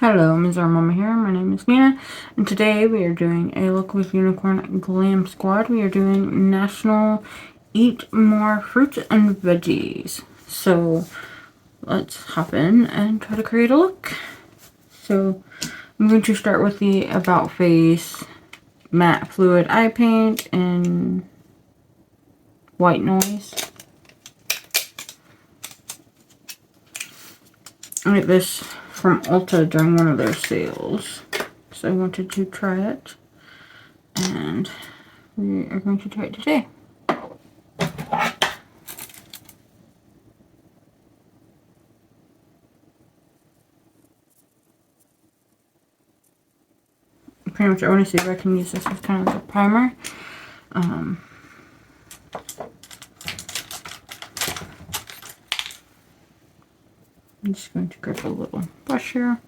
Hello, Ms. Our Mama here. My name is Nina, and today we are doing Eyelook with Unicorn Glam Squad. We are doing National Eat More Fruits and Veggies. So let's hop in and try to create a look. So I'm going to start with the About Face Matte Fluid Eye Paint in White Noise. I get this from Ulta during one of their sales, so I wanted to try it, and we are going to try it today. Pretty much I want to see if I can use this as kind of like a primer. I'm just going to grab a little brush here.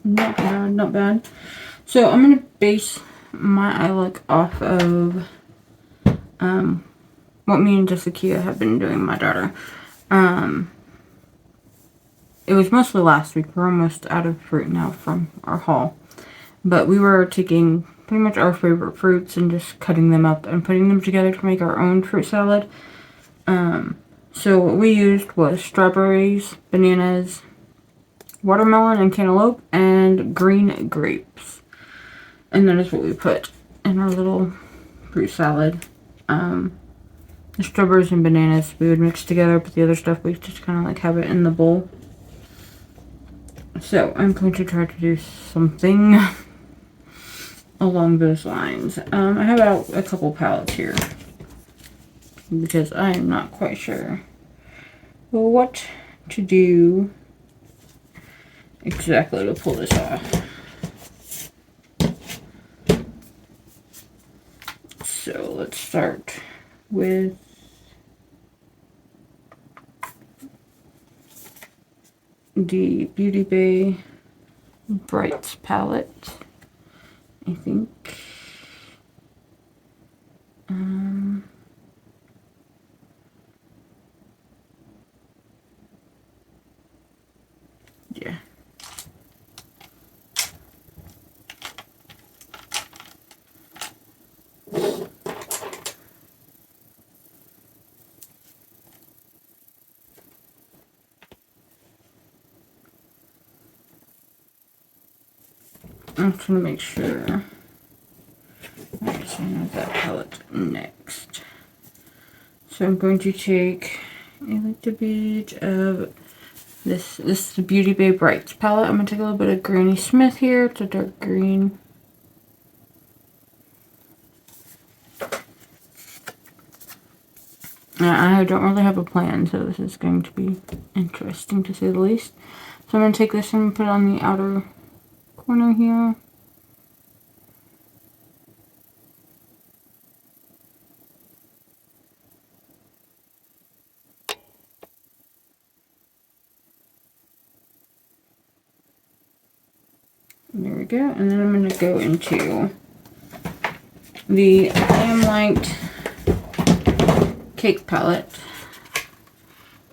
Not bad, not bad. So I'm going to base my eye look off of what me and Jessica have been doing, my daughter. It was mostly last week. We're almost out of fruit now from our haul. But we were taking pretty much our favorite fruits and just cutting them up and putting them together to make our own fruit salad. So what we used was strawberries, bananas, watermelon and cantaloupe, and green grapes. And that is what we put in our little fruit salad. The strawberries and bananas we would mix together, but the other stuff we just kind of like have it in the bowl. So I'm going to try to do something along those lines. I have out a couple palettes here because I am not quite sure what to do exactly to pull this off. So let's start with the Beauty Bay Brights palette, I think. Yeah. I'm trying to make sure. Alright, so I know that palette next. So I'm going to take a little bit of this is the Beauty Bay Brights palette. I'm going to take a little bit of Granny Smith here. It's a dark green. I don't really have a plan, so this is going to be interesting to say the least. So I'm going to take this and put it on the outer corner here. There we go. And then I'm going to go into the Glamlite Cake Palette.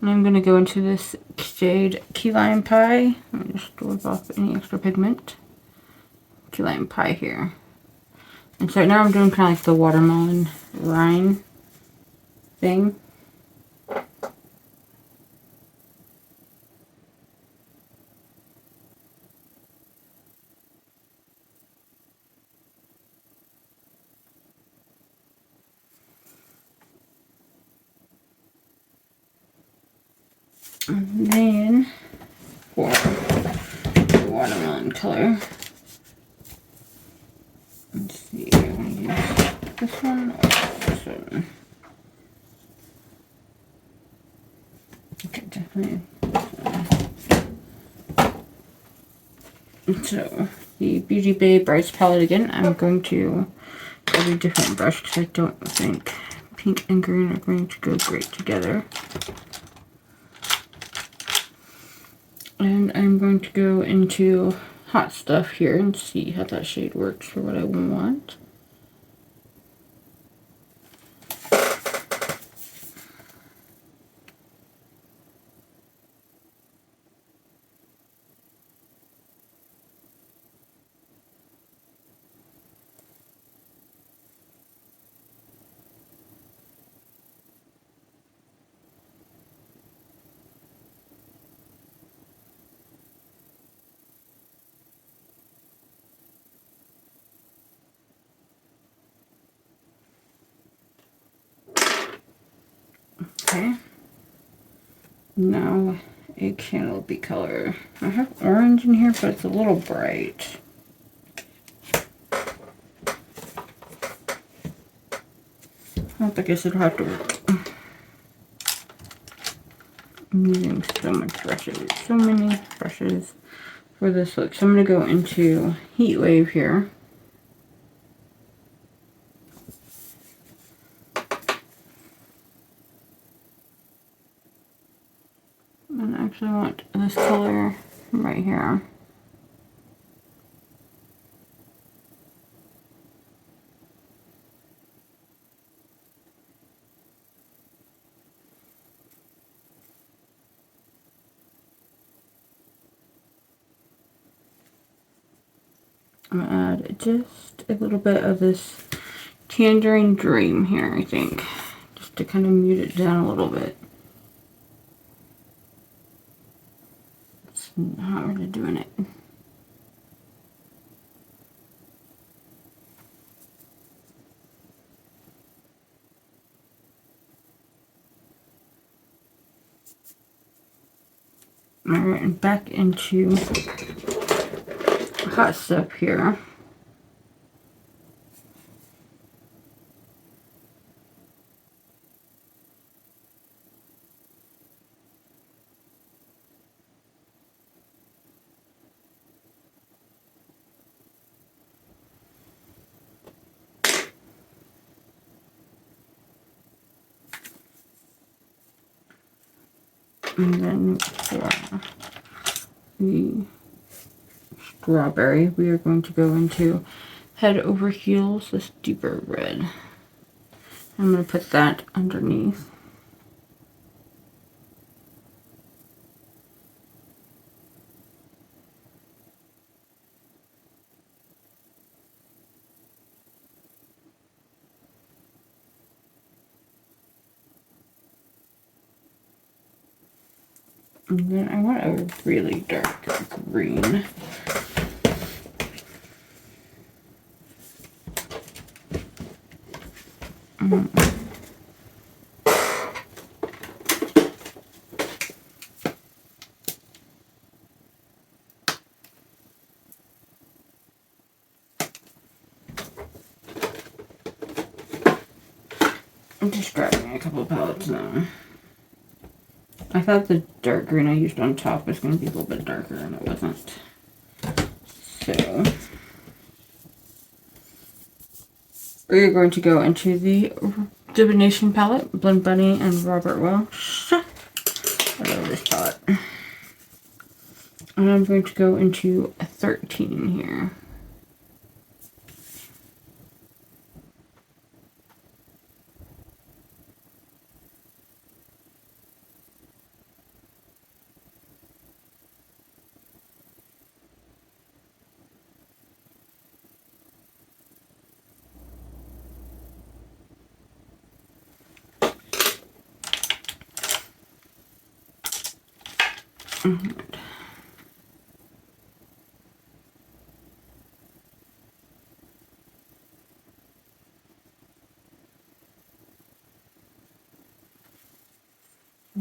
And I'm going to go into this shade Key Lime Pie. Let me just wipe off any extra pigment. Key Lime Pie here. And so now I'm doing kind of like the watermelon rind thing. And then for the watermelon color, let's see, I'm going to use this one or this one? Okay, definitely this one. So, the Beauty Bay Brights palette again. I'm going to get a different brush because I don't think pink and green are going to go great together. And I'm going to go into Hot Stuff here and see how that shade works for what I want. Okay. Now a canopy color. I have orange in here, but it's a little bright. I don't think I should have to work. I'm using so many brushes for this look. So I'm going to go into Heat Wave here. And I actually want this color right here. I'm going to add just a little bit of this Tangerine Dream here, I think. Just to kind of mute it down a little bit. It's not really doing it. Alright, and back into Hot Stuff here. And then for the strawberry, we are going to go into Head Over Heels, this deeper red. I'm going to put that underneath. And then I want a really dark green. I'm just grabbing a couple of palettes now. I thought the dark green I used on top was going to be a little bit darker, and it wasn't. So, we're going to go into the Divination palette, Blend Bunny and Robert Welsh. I love this palette. And I'm going to go into a 13 here. I'm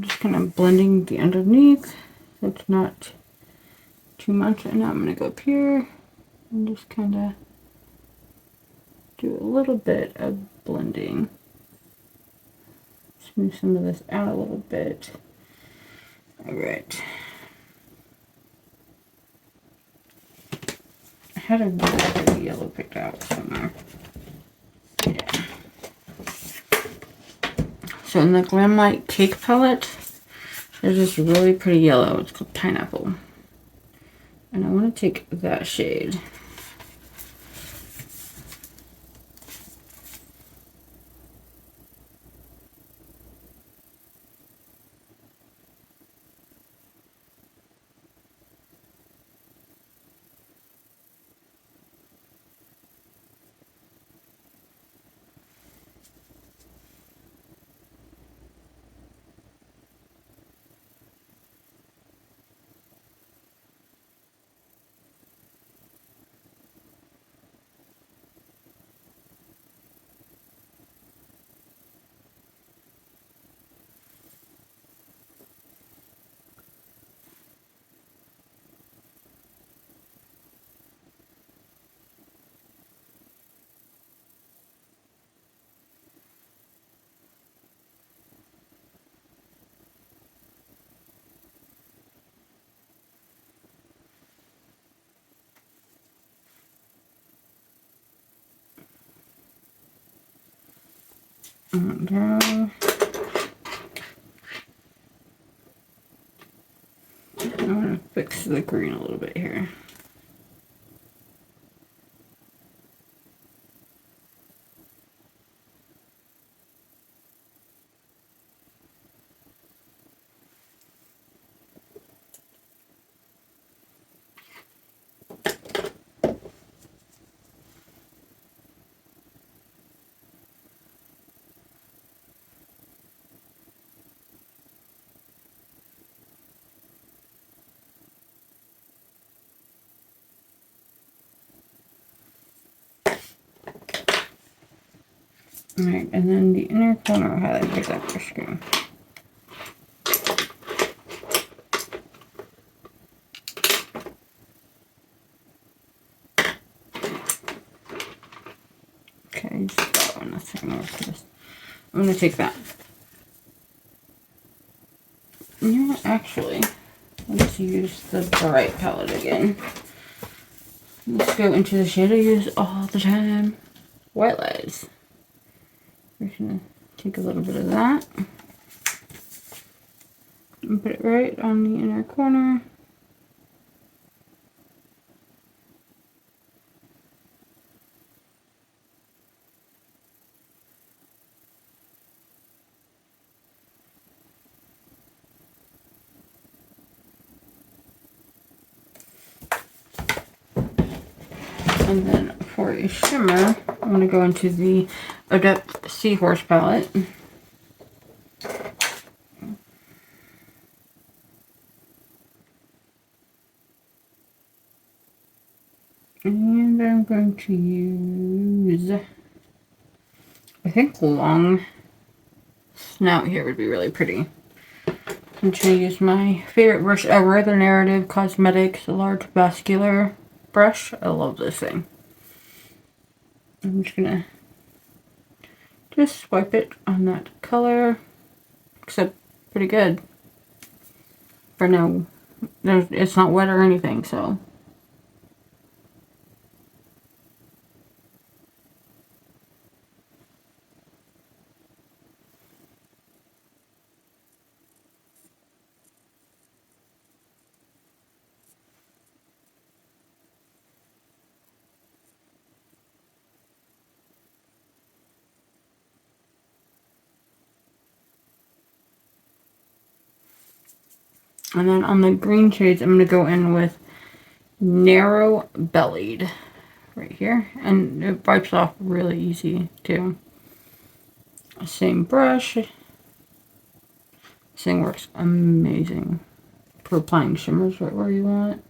just kind of blending the underneath so it's not too much. And now I'm going to go up here and just kind of do a little bit of blending. Smooth some of this out a little bit. Alright. I had a really pretty yellow picked out somewhere. Yeah. So in the Glamlite Cake Palette, there's this really pretty yellow. It's called Pineapple. And I want to take that shade. Now, I want to fix the green a little bit here. Alright, and then the inner corner highlight is that brush screen. Okay, just that one. Let's take more for this. I'm going to take that. You know what, actually, let's use the bright palette again. Let's go into the shade I use all the time. White Lies. We're just going to take a little bit of that. And put it right on the inner corner. And then for a shimmer, I'm going to go into the Adept Seahorse palette. And I'm going to use, I think, long snout here would be really pretty. I'm going to use my favorite brush ever, the Narrative Cosmetics Large Vascular brush. I love this thing. I'm just going to swipe it on that color. Except pretty good. For no, it's not wet or anything, so. And then on the green shades, I'm going to go in with Narrow Bellied right here. And it wipes off really easy too. Same brush. This thing works amazing for applying shimmers right where you want.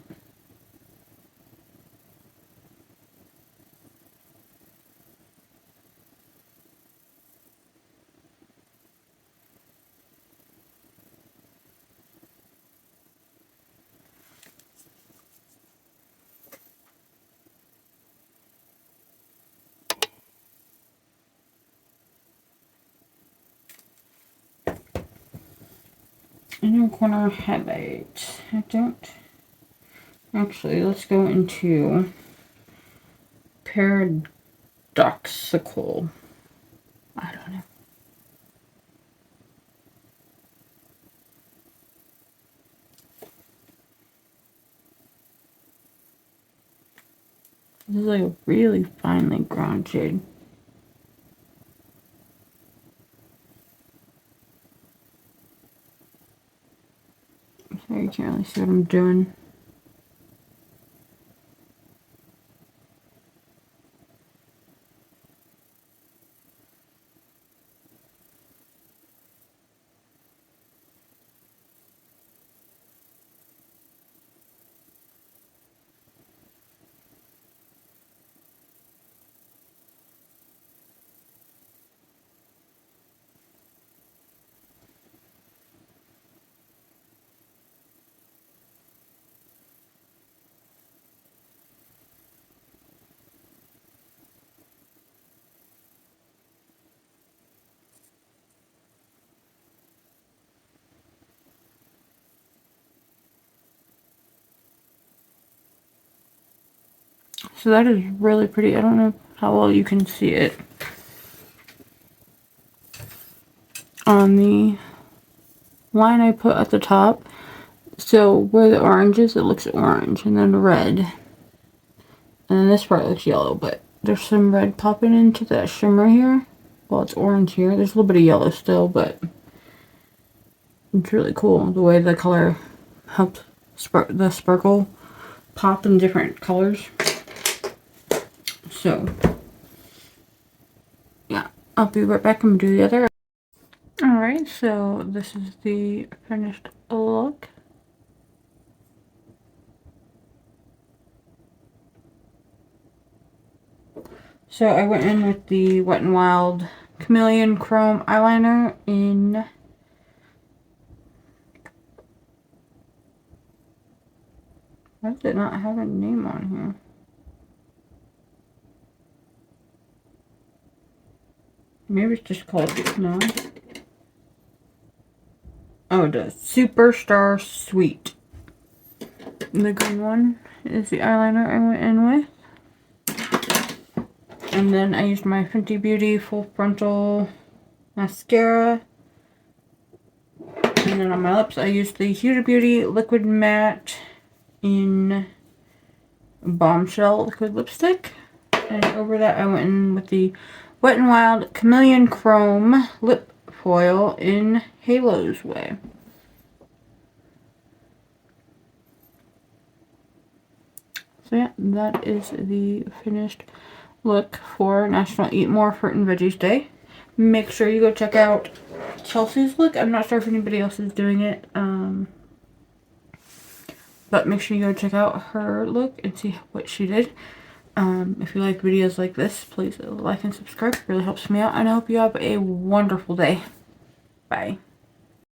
inner corner highlight. I don't. Actually, let's go into paradoxical. I don't know. This is like a really finely ground shade. So you can't really see what I'm doing. So that is really pretty. I don't know how well you can see it on the line I put at the top. So where the orange is, it looks orange, and then red. And then this part looks yellow, but there's some red popping into that shimmer here. Well, it's orange here. There's a little bit of yellow still, but it's really cool the way the color helps the sparkle pop in different colors. So, yeah, I'll be right back and do the other. Alright, so this is the finished look. So I went in with the Wet n Wild Chameleon Chrome eyeliner in why does it not have a name on here? Maybe it's just called, no. Oh, it does. Superstar Sweet. The green one is the eyeliner I went in with. And then I used my Fenty Beauty Full Frontal Mascara. And then on my lips, I used the Huda Beauty Liquid Matte in Bombshell Liquid Lipstick. And over that, I went in with the Wet n Wild Chameleon Chrome Lip Foil in Halo's Way. So yeah, that is the finished look for National Eat More Fruit and Veggies Day. Make sure you go check out Chelsea's look. I'm not sure if anybody else is doing it, but make sure you go check out her look and see what she did. If you like videos like this, please like and subscribe. It really helps me out, and I hope you have a wonderful day. Bye.